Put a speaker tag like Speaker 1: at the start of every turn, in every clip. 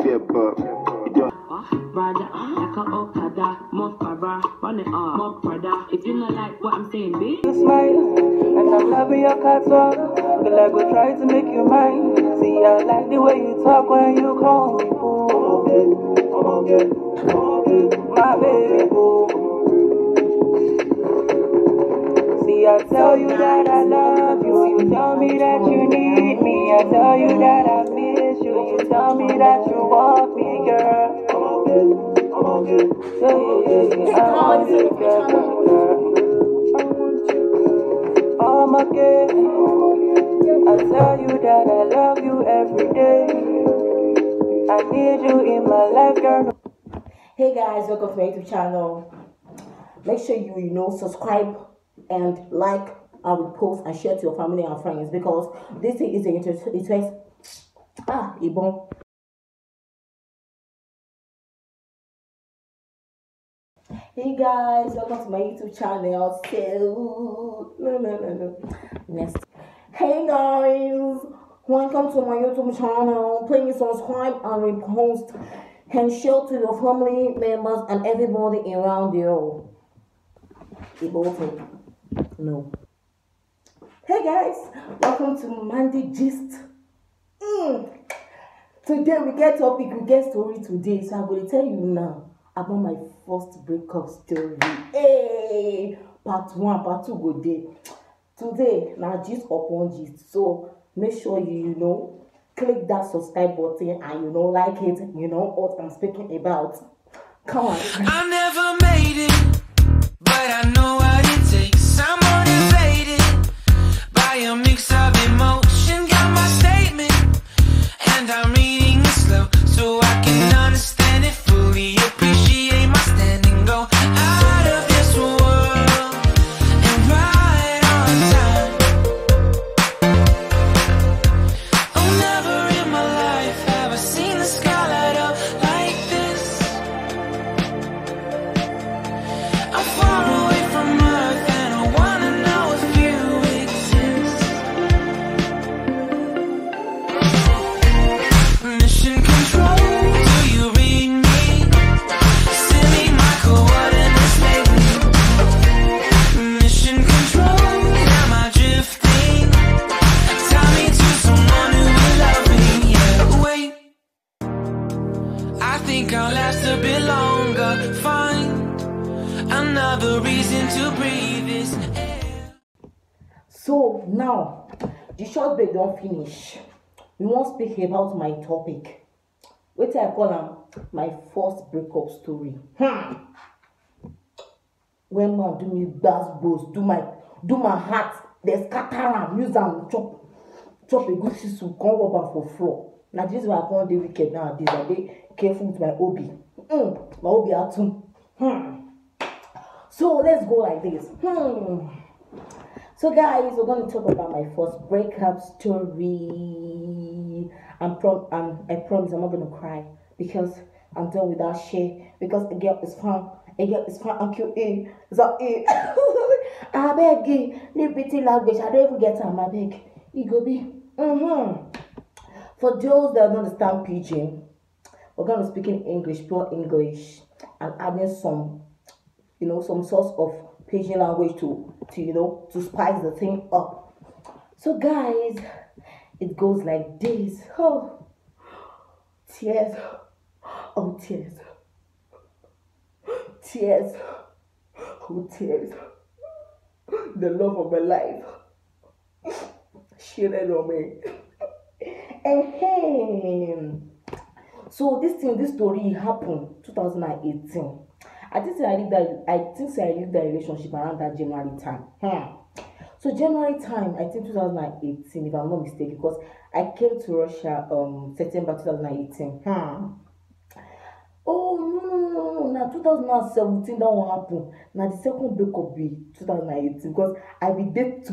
Speaker 1: get pop.
Speaker 2: Brother, like a okada, mokara, run it up, mokada. If you not like what I'm saying, bitch.
Speaker 3: You smile, and I'm loving your catwalk. Girl, I go try to make you mine. See, I like the way you talk when you call me boo. My baby boo. See, I tell you that I love you. You tell me that you need me. I tell you that I miss you. You tell me that you want me, girl. Yeah, I want you, girl. Oh my girl, I tell you that I love you every day. I need you in my life, girl.
Speaker 4: Hey guys, welcome to my YouTube channel. Make sure you subscribe and like our post and share to your family and friends, because this thing is Ibon. Hey guys, welcome to my YouTube channel. So next. Hey guys, welcome to my YouTube channel. Please subscribe and repost and share to your family members and everybody around you. No. Hey guys, welcome to Mandy Gist. Today we get topic, we get story today. So I'm going to tell you now about my first breakup story. Hey, part 1, part 2 go day. Today, now gist upon gist. So make sure you click that subscribe button and like it, what I'm speaking about. Come on.
Speaker 5: I never made it, but I know what it takes. I'm motivated by a mix of emotion. Got my statement, and I'm reading it slow so I can understand it fully. Appreciate my standing, go out of this world and right on time. Oh, never in my life have I seen the sky light up like this. I'm far away from Earth and I wanna know if you exist. Mission control, do you read me? Send me my coordinates lately. Mission control, am I drifting? Tie me to someone who will love me. Yeah, wait, I think I'll last a bit longer. Find another reason to breathe this air.
Speaker 4: So now the short break don't finish. We won't speak about my topic. What I call my first breakup story. When man do me bass do my heart, they scatter and use and chop a good soup, come rubber for floor. Now this is why I can't do wicked nowadays. I be careful with my hobby. My hobby are too. So let's go like this. So guys, we're going to talk about my first breakup story. I promise I'm not going to cry because I'm done with that shit. Because a girl is fun. A girl is fun and cute. So I beg you, leave pretty language. I don't even get time. I beg. You go be. For those that don't understand pidgin, we're going to speak in English, pure English, and adding some source of pidgin language to spice the thing up. So guys, it goes like this. Oh, tears. Oh, tears. Tears. Oh, tears. The love of my life. Shitted on me. So this story happened 2018. I think I lived that relationship around that January time. So January time, I think 2018, if I'm not mistaken, because I came to Russia September 2018. Oh no! Now 2017 that won't happen. Now the second breakup be 2018 because I date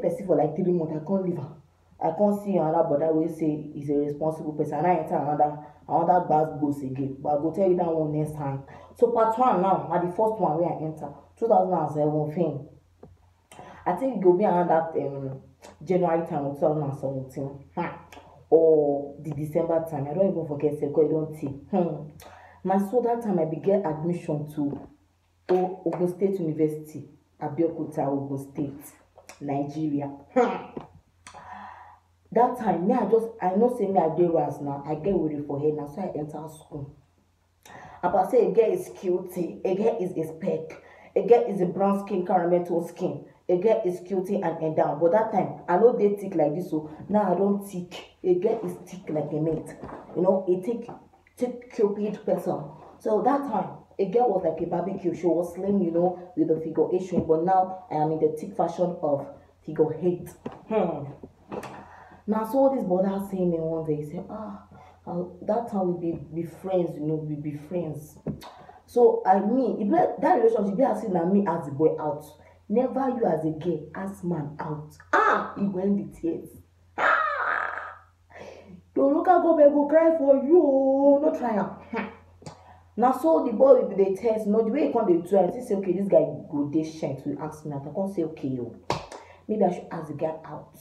Speaker 4: person for like 3 months. I can't leave her. I can't see another, but I will say he's a responsible person. And I enter another bad goes again. But I will tell you that one next time. So part 1 now, the first one where I enter 2017. I think it will be around that January time of 2017. Or the December time. I don't even forget because I don't see. Now so that time I began admission to Ogun State University, Abeokuta, Ogun State, Nigeria. That time, me I know say me I dey ras now. I get ready for her now, so I enter school. About say a girl is cutie, a girl is a spec, a girl is a brown skin, caramel skin, a girl is cutie and down. But that time, I know they thick like this, so now I don't thick. A girl is thick like a mate. You know, a thick cupid person. So that time, a girl was like a barbecue. She was slim, you know, with the figure 8 string. But now I am in the thick fashion of figure 8. Now so this brother saying me one day, he said, that time we be friends, you know, we be friends. So I mean, that relationship, be as in me as the boy out. Never you as a girl, as man out. He went the tears. Don't look at go back, go cry for you. No try. Now so the boy will be the test. No, the way he come they do, I say okay, this guy go dey shine to ask me. I can't say okay, yo. Maybe I should ask the guy out.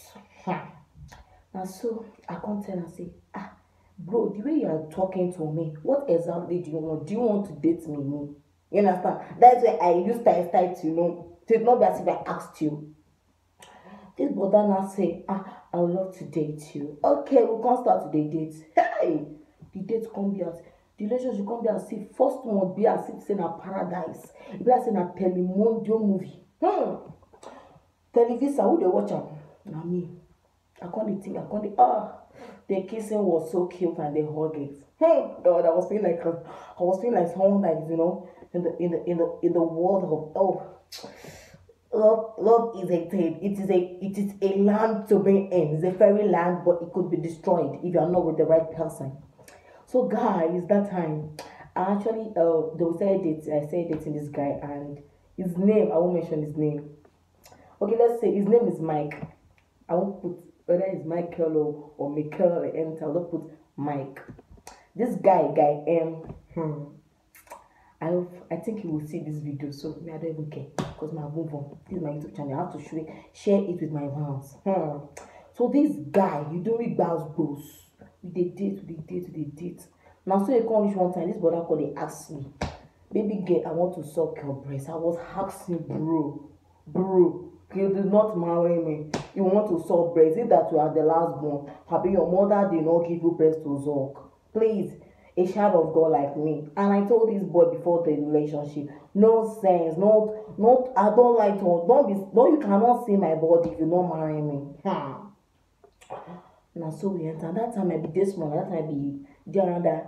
Speaker 4: And so I can't tell and say, bro, the way you are talking to me, what exactly do you want? Do you want to date me? You understand? That's why I use style to, you know, to not be as if I asked you. This brother now say, I would love to date you. Okay, we can start the date. Hey, the date can't be as, the relationship can't be as if first one be as if saying a paradise. It be as in a Telemundo movie. Televisa, who they watch am? Na me. I can't think. The kissing was so cute and the hugging. God, I was feeling like someone like, you know, in the world of love is a thing. It is a land to be in. It's a fairy land, but it could be destroyed if you are not with the right person. So guys, that time I actually I said dating this guy, and his name, I won't mention his name. Okay, let's say his name is Mike. I won't put whether it's Michael or Michael or anything. I will put Mike. This guy I think he will see this video, so I don't even care because my move on. This is my YouTube channel. I have to share it with my fans. So this guy, you don't read bros. We date. Now so they come this one time. This brother called, they asked me, baby girl, I want to suck your breast. I was asking, bro. You did not marry me. You want to suck breast. Is that you are the last born? Happy your mother did not give you breast to suck. Please, a child of God like me. And I told this boy before the relationship, no sense, not. I don't like to. You cannot see my body if you don't marry me. Now so we enter. That time I be this small. That time I be there around that.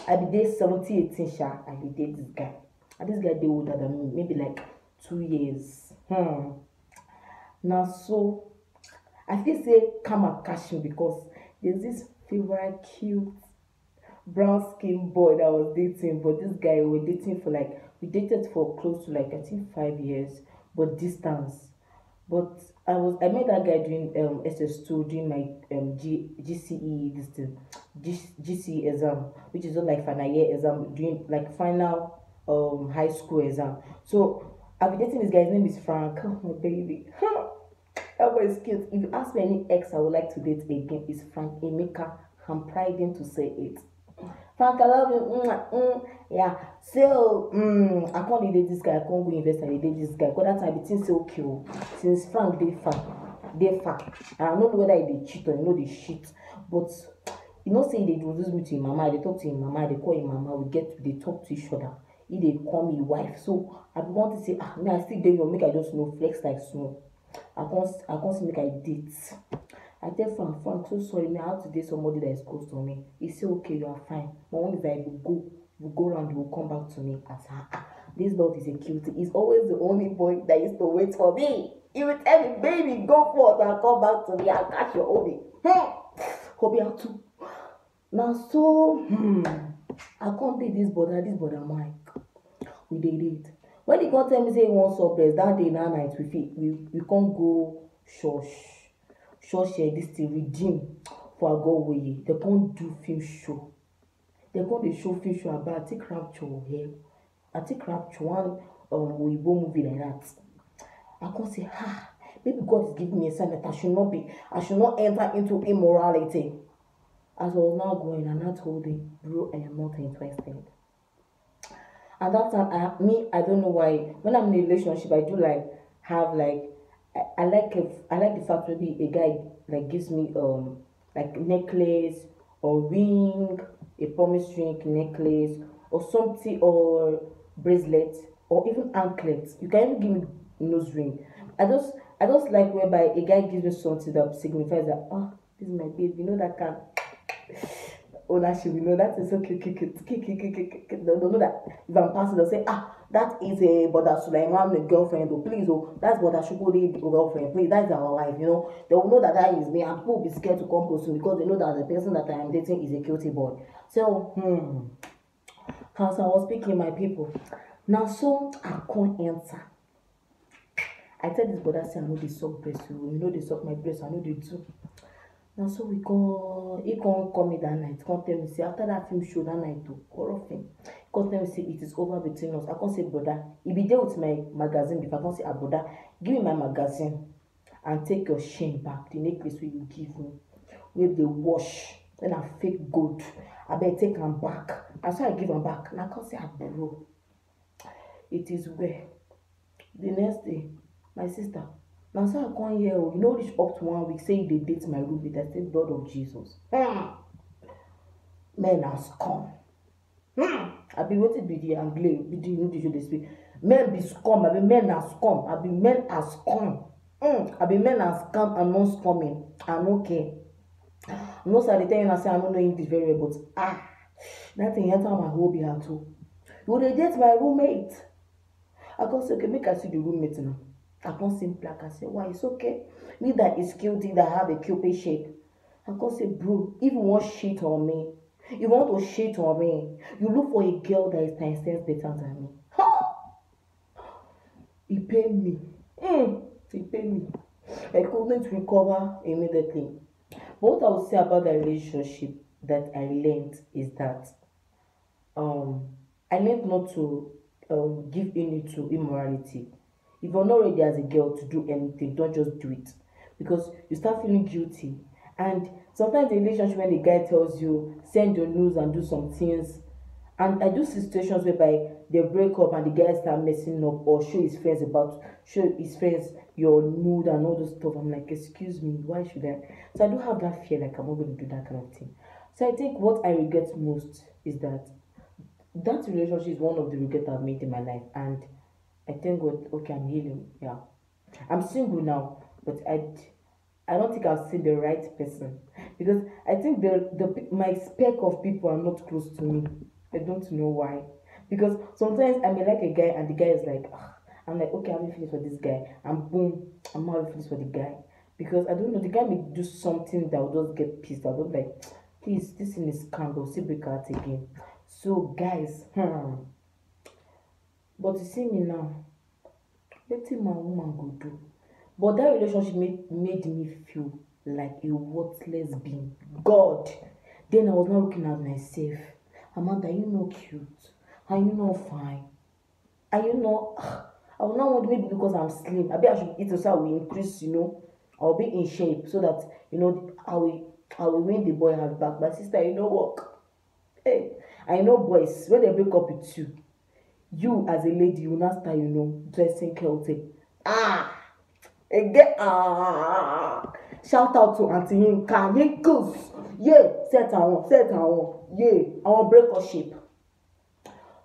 Speaker 4: I be there 17, 18 sha. I be date this guy. And this guy dey older than me, maybe like 2 years. Now so I feel say come and catch me because there's this favorite cute brown skin boy that I was dating, but this guy we dated for close to like I think 5 years, but distance. But I met that guy during SS2 during my GCE GCE exam, which is not like final year exam, during like final high school exam. So I've been dating this guy. His name is Frank. Oh my baby. That boy is cute. If you ask me any ex I would like to date again, is Frank Emeka. I'm priding to say it. Frank, I love you. Yeah. So I can't date this guy. I can't go invest and date this guy. Because that time it seems so cute. Since Frank they far. And I don't know whether they cheat or they shit. But you know, say they introduce me to his mama, they talk to his mama, they call his mama, they talk to each other. He they call me wife. So I want to say, me I still date you, make I just flex like snow. I can't see make I date. I tell Frank, so sorry, me I have to date somebody that is close to me. He say okay, you are fine. But only if I will go around, he will come back to me as this love is a cutie. He's always the only boy that used to wait for me. He will tell me, baby, go forth and come back to me. I'll catch your oldie. Hobby out too. Now so I can't date this brother Mike. We did it. When he can't tell me say he wants surprise that day that night we can't go church this thing redeem for a go way. They can't do film show. They can't show film show about take rapture here. I take rapture one Weibo movie like that. I can't say, maybe God is giving me a sign that I should not enter into immorality. As I was now going, and I told him, bro, I am not interested. At that time, I don't know why. When I'm in a relationship, I do like have like I like the fact maybe a guy like gives me like necklace or ring, a promise ring, necklace or something or bracelet or even anklet. You can even give me nose ring. I just like whereby a guy gives me something that signifies that this is my baby. You know that can ownership, you know, that is okay. They'll know that if I'm passing, they'll say, that is a Brother Sulaiman, the girlfriend, oh, please, oh, that's Brother Shukuri, the girlfriend, please, that's our wife, you know. They will know that is me, and people will be scared to come close to me because they know that the person that I am dating is a cutie boy. So, as I was speaking, my people, now so I can't answer. I tell this brother, say, I know they suck breast, you know they suck my breast, I know they do. Now so he can't call me that night. Can't tell me say after that film show that night to horror film. Can't tell me say it is over between us. I can't say brother. He be there with my magazine before I can't say brother. Give me my magazine and take your shame back. The necklace where you give me. Where they wash. Then I fake gold. I better take them back. And so I give them back. And I can't say bro. It is where. The next day, my sister. Now, so I come here, you know, reach up to 1 week, saying they date my roommate. I say, blood of Jesus. Men has come. I be waiting be the Anglais, be the new they speak. Men be scum, I be men has come. I be men has come. I be men has come and not coming. I'm okay. Most of the time I say I don't know English very well, but that thing enter my hobby here too. You they date my roommate. I go say, okay, make I see the roommate now. I can't simply I say, why it's okay. Me that is cute that have a cupid shape. I can't say, bro, if you want shit on me, you want to shit on me, you look for a girl that is 10 cents better than me. He paid me. He paid me. I couldn't recover immediately. But what I would say about the relationship that I learned is that I learned not to give in to immorality. If you're not ready as a girl to do anything, don't just do it. Because you start feeling guilty. And sometimes in a relationship when the guy tells you, send your news and do some things. And I do see situations whereby they break up and the guy start messing up or show his friends your mood and all those stuff. I'm like, excuse me, why should I? So I do have that fear, like I'm not going to do that kind of thing. So I think what I regret most is that relationship is one of the regrets I've made in my life. And I thank God, okay, I'm healing. Yeah. I'm single now, but I don't think I've seen the right person. Because I think my spec of people are not close to me. I don't know why. Because sometimes I may like a guy and the guy is like, I'm like, okay, I'm having feelings for this guy. And boom, I'm not having feelings for the guy. Because I don't know, the guy may do something that will just get pissed. I don't like, please, this thing is scandal, still break out again. So guys, but you see me now, letting my woman go do. But that relationship made me feel like a worthless being. God. Then I was not looking at myself. Amanda, you know cute. And you know fine. And you know, I was not want maybe because I'm slim. I should eat so I will increase, you know. I'll be in shape so that, you know, I will win the boy have back. My sister, you know work. Hey, I know boys, when they break up with you as a lady, you not start, you know, dressing Celtic. Again, shout out to Auntie Yinka. Yinkles. Yeah, set her on. Yeah, I want break up shape.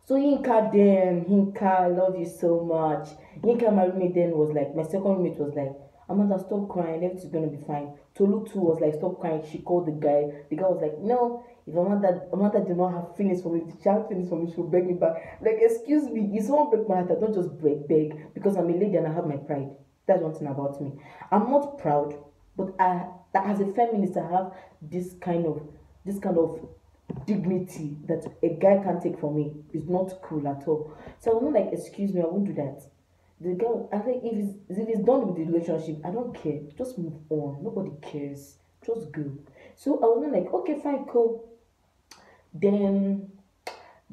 Speaker 4: So Yinka, I love you so much. Yinka, my roommate then was like, my second roommate was like, Amanda, stop crying, everything's gonna be fine. Tolu too was like, stop crying. She called the guy. The guy was like, no, if Amanda did not have feelings for me, if she had feelings for me, she'll beg me back. Like, excuse me, if someone break my heart, I don't just beg because I'm a lady and I have my pride. That's one thing about me. I'm not proud, but as a feminist, I have this kind of dignity that a guy can't take from me. It's not cool at all. So I was not like, excuse me, I won't do that. The girl, I think if it's done with the relationship, I don't care. Just move on. Nobody cares. Just go. So I was not like, okay, fine, cool. Then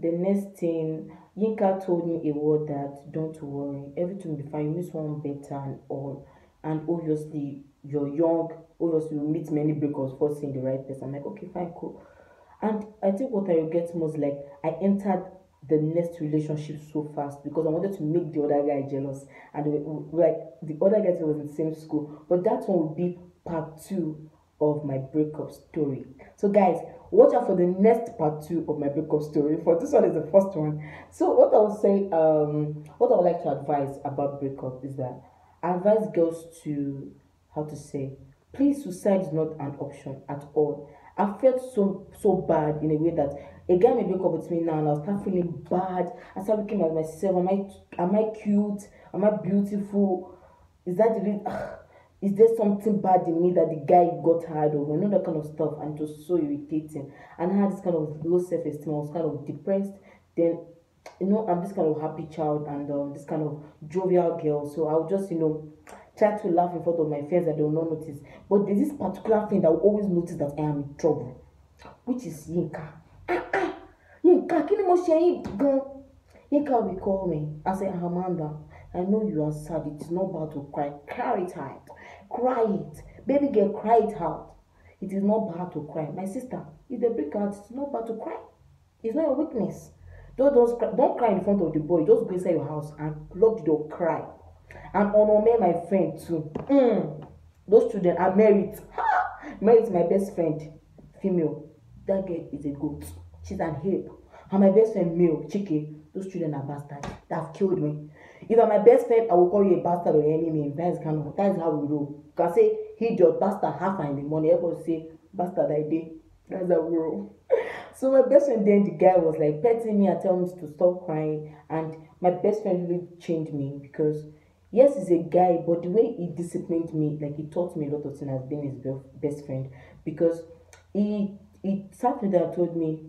Speaker 4: The next thing, Yinka told me a word that don't worry, everything will be fine. You miss one better and all. And obviously, you're young. Obviously, you meet many breakups for seeing the right person. I'm like, okay, fine, cool. And I think what I regret most, like, I entered the next relationship so fast because I wanted to make the other guy jealous. And like the other guy was in the same school. But that one would be part two of my breakup story. So guys, watch out for the next part two of my breakup story. For this one is the first one. So what I would say, what I would like to advise about breakup is that I advise girls to, how to say, please, suicide is not an option at all. I felt so bad in a way that a guy may break up with me now and I'll start feeling bad. I start looking at myself. Am I cute? Am I beautiful? Is that the reason? Is there something bad in me that the guy got tired of? That kind of stuff, and it was so irritating. And I had this kind of low self-esteem. I was kind of depressed. Then, I'm this kind of happy child and this kind of jovial girl. So I would just, try to laugh in front of my friends that they will not notice. But there's this particular thing that will always notice that I am in trouble, which is Yinka. Yinka, kí ni mo ṣe yín gan? Yinka will call me and say, Amanda, I know you are sad. It is not bad to cry. Cry it out. Cry it. Baby girl, cry it out. It is not bad to cry. My sister, if they break out, it's not bad to cry. It's not a weakness. Don't cry in front of the boy. Just go inside your house and lock the door, cry. And Onome, my friend too. Those children are married. Married my best friend, female. That girl is a goat. She's an ape. And my best friend, male, Chike. Those children are bastards. They have killed me. If I'm my best friend, I will call you a bastard or enemy. That is how we roll. You can say, he your bastard half in the morning. Everybody say, bastard I did. That's how we roll. So my best friend then, the guy was like petting me and telling me to stop crying. And my best friend really changed me because, yes, he's a guy, but the way he disciplined me, like he taught me a lot of things as being his best friend. Because he sat me there and told me,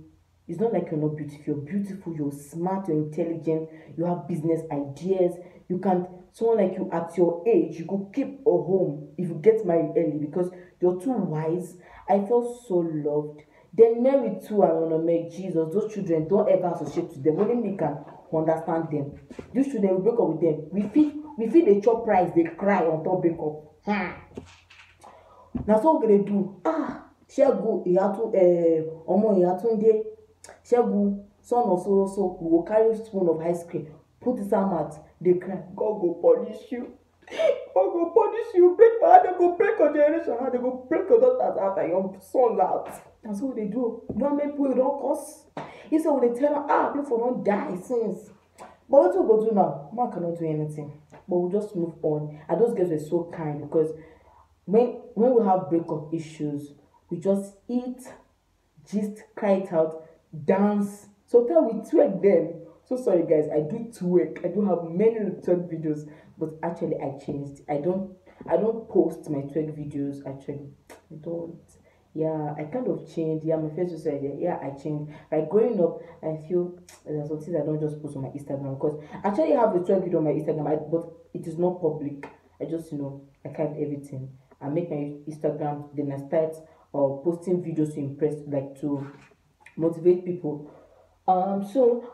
Speaker 4: it's not like you're not beautiful. You're beautiful, you're smart, you're intelligent, you have business ideas. You can, someone like you at your age, you could keep a home if you get married early because you're too wise. I felt so loved. Then Mary too, I want to make Jesus. Those children, don't ever associate with them. Only me can understand them. These children, we break up with them. We feel they chop price, they cry on top break up. That's what we're gonna do. Shegu, Omo, Shegu, son of so, we will carry a spoon of ice cream, put it on mat, they cry, God go punish you. God go punish you, break my heart, they go break your generation heart, they go break your daughter's heart and your son's heart. That's what they do. Don't make people don't curse. He said when they tell her, people don't die since. But what we go do now? Man cannot do anything. But we'll just move on. And those girls were so kind because when we have breakup issues, we just eat, gist, cry it out, dance. So tell we twerk them. So sorry guys, I do twerk. I do have many twerk videos, but actually I changed. I don't post my twerk videos. Actually, I don't. Yeah, I kind of changed. Yeah, my face was like, yeah, I changed. Like growing up, I feel there's some things I don't just post on my Instagram because I actually have a twerk video on my Instagram, but it is not public. I just, I kind everything. I make my Instagram, then I start posting videos to impress, like to motivate people. So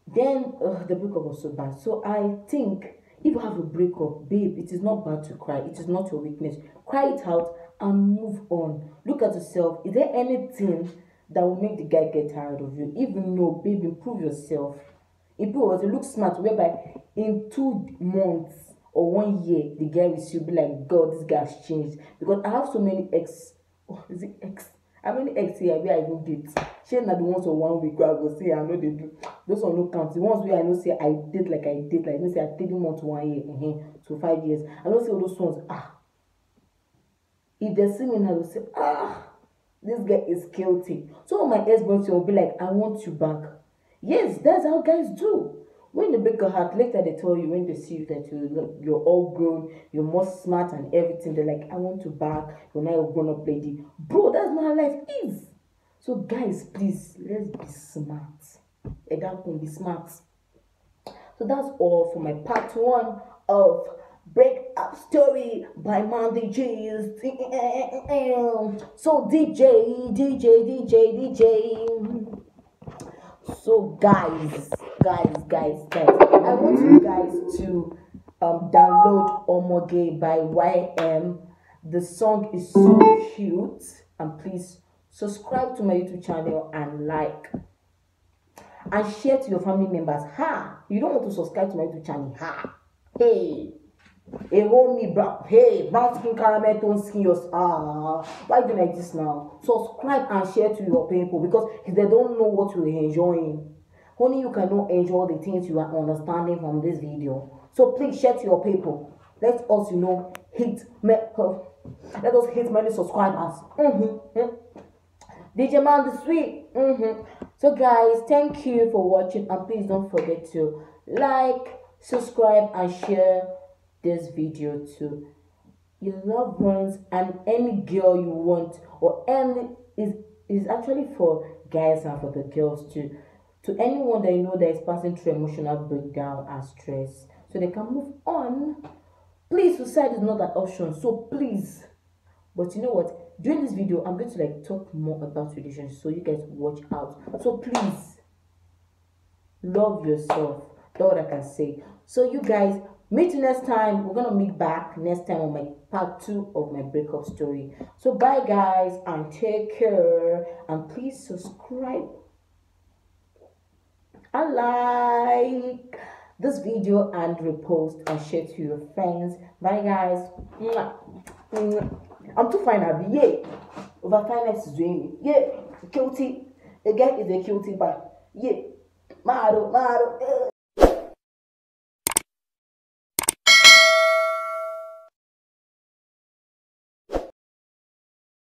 Speaker 4: then the breakup was so bad. So I think if you have a breakup, babe, it is not bad to cry. It is not your weakness. Cry it out and move on. Look at yourself. Is there anything that will make the guy get tired of you? Even no, babe, improve yourself. Improve. You look smart. Whereby in 2 months or 1 year, the guy will still be like, God, this guy has changed. Because I have so many ex. Oh, is it ex? How many ex here where I even date? She not the ones for 1 week where I go say I know they do. Those are no count. The ones where I know say I date like I date, like I know say I 3 months, 1 year, to 5 years. I don't see all those ones. If they see me now, they say, this guy is guilty. So my ex-boyfriend will be like, I want you back. Yes, that's how guys do. When they break your heart, later they tell you, when they see you that you're all grown, you're more smart and everything, they're like, I want you back, you're now a grown-up lady. Bro, that's not how life is. So guys, please, let's be smart. That can be smart. So that's all for my part 1 of Breakup Story by Mandy G's. So DJ. So guys, I want you guys to download Omoge by YM. The song is so cute, and please subscribe to my YouTube channel and like and share to your family members. Ha! You don't want to subscribe to my YouTube channel. Ha! Hey! Hey, hold me, bro. Hey, brown skin caramel, don't skin yours. Why do you like this now? Subscribe and share to your people, because if they don't know what you're enjoying, only you cannot enjoy the things you are understanding from this video. So please share to your people. Let us, let us hit many subscribers. DJ Man the Sweet. So guys, thank you for watching, and please don't forget to like, subscribe and share this video to your loved ones and any girl you want, or any is actually for guys and for the girls too, to anyone that you know that is passing through emotional breakdown and stress, so they can move on. Please, suicide is not an option, so please. But you know what, during this video I'm going to like talk more about relationships, so you guys watch out. So please love yourself. That's what I can say. So you guys, meet you next time. We're gonna meet back next time on my part 2 of my breakup story. So bye guys, and take care, and please subscribe and like this video and repost and share to your friends. Bye guys. I'm too fine, Abby. Yeah, over finance is doing me. Yeah, cutie. Again is a cutie, but yeah, Maro.